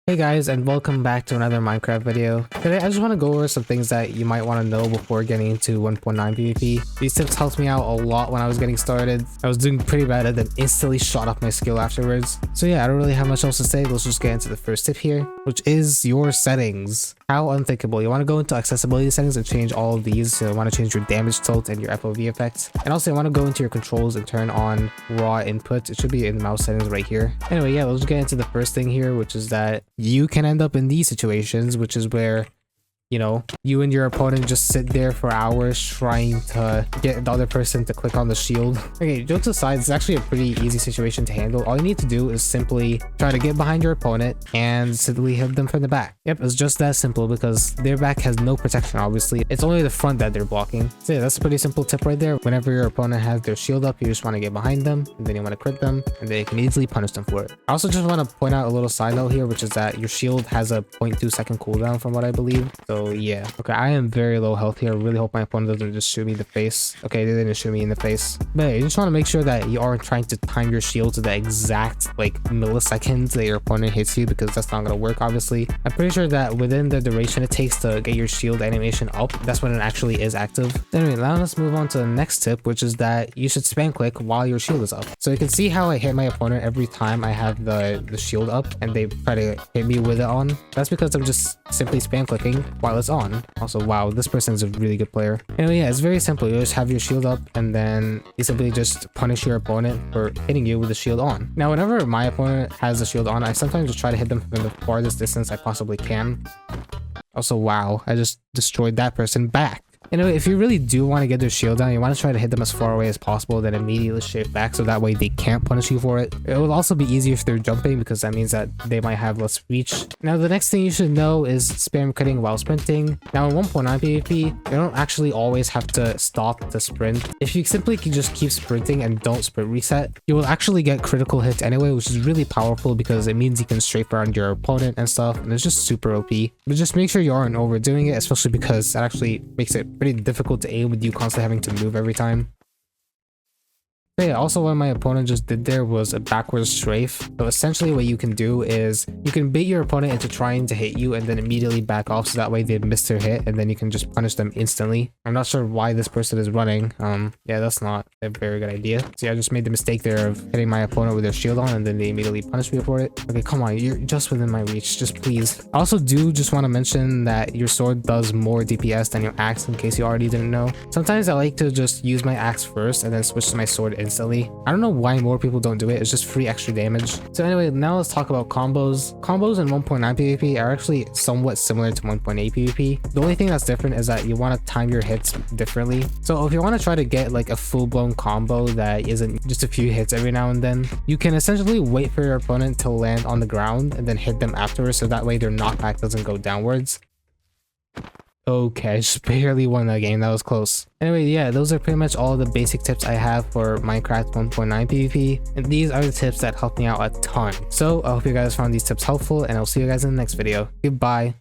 Hey guys, and welcome back to another Minecraft video. Today I just want to go over some things that you might want to know before getting into 1.9 PvP. These tips helped me out a lot when I was getting started. I was doing pretty bad and then instantly shot up my skill afterwards. So yeah, I don't really have much else to say. Let's just get into the first tip here, which is your settings. How unthinkable. You want to go into accessibility settings and change all of these. So you want to change your damage tilt and your FOV effects. And also you want to go into your controls and turn on raw input. It should be in the mouse settings right here. Anyway, yeah, let's get into the first thing here, which is that you can end up in these situations, which is where, you know, you and your opponent just sit there for hours trying to get the other person to click on the shield. Okay, jokes aside, it's actually a pretty easy situation to handle. All you need to do is simply try to get behind your opponent and simply hit them from the back. Yep, it's just that simple because their back has no protection, obviously. It's only the front that they're blocking. So yeah, that's a pretty simple tip right there. Whenever your opponent has their shield up, you just want to get behind them, and then you want to crit them, and then you can easily punish them for it. I also just want to point out a little side note here, which is that your shield has a 0.2 second cooldown from what I believe. So yeah, okay, I am very low health here. I really hope my opponent doesn't just shoot me in the face. Okay, they didn't shoot me in the face. But yeah, you just want to make sure that you aren't trying to time your shield to the exact like milliseconds that your opponent hits you, because that's not going to work, obviously. I'm pretty sure that within the duration it takes to get your shield animation up, that's when it actually is active. Anyway, now let's move on to the next tip, which is that you should spam click while your shield is up. So you can see how I hit my opponent every time I have the shield up and they try to hit me with it on. That's because I'm just simply spam clicking while it's on. Also, wow, this person is a really good player. Anyway, yeah, it's very simple. You just have your shield up and then you simply just punish your opponent for hitting you with the shield on. Now, whenever my opponent has the shield on, I sometimes just try to hit them from the farthest distance I possibly can. Also, wow, I just destroyed that person back. Anyway, if you really do want to get their shield down, you want to try to hit them as far away as possible, then immediately strafe back so that way they can't punish you for it. It will also be easier if they're jumping because that means that they might have less reach. Now, the next thing you should know is spam critting while sprinting. Now, in 1.9 PvP, you don't actually always have to stop to sprint. If you simply can just keep sprinting and don't sprint reset, you will actually get critical hits anyway, which is really powerful because it means you can strafe around your opponent and stuff, and it's just super OP. But just make sure you aren't overdoing it, especially because that actually makes it pretty difficult to aim with you constantly having to move every time. But yeah, also what my opponent just did there was a backwards strafe. So essentially what you can do is you can bait your opponent into trying to hit you and then immediately back off so that way they miss their hit and then you can just punish them instantly. I'm not sure why this person is running. Yeah, that's not a very good idea. So yeah, I just made the mistake there of hitting my opponent with their shield on and then they immediately punish me for it. Okay, come on, you're just within my reach, just please. I also do just want to mention that your sword does more DPS than your axe, in case you already didn't know. Sometimes I like to just use my axe first and then switch to my sword instantly. I don't know why more people don't do it. It's just free extra damage. So anyway, now let's talk about combos. Combos in 1.9 PvP are actually somewhat similar to 1.8 PvP. The only thing that's different is that you want to time your hits differently. So if you want to try to get like a full-blown combo that isn't just a few hits every now and then, you can essentially wait for your opponent to land on the ground and then hit them afterwards so that way their knockback doesn't go downwards. Okay, I just barely won that game. That was close. Anyway, yeah, those are pretty much all the basic tips I have for Minecraft 1.9 PvP. And these are the tips that helped me out a ton. So I hope you guys found these tips helpful and I'll see you guys in the next video. Goodbye.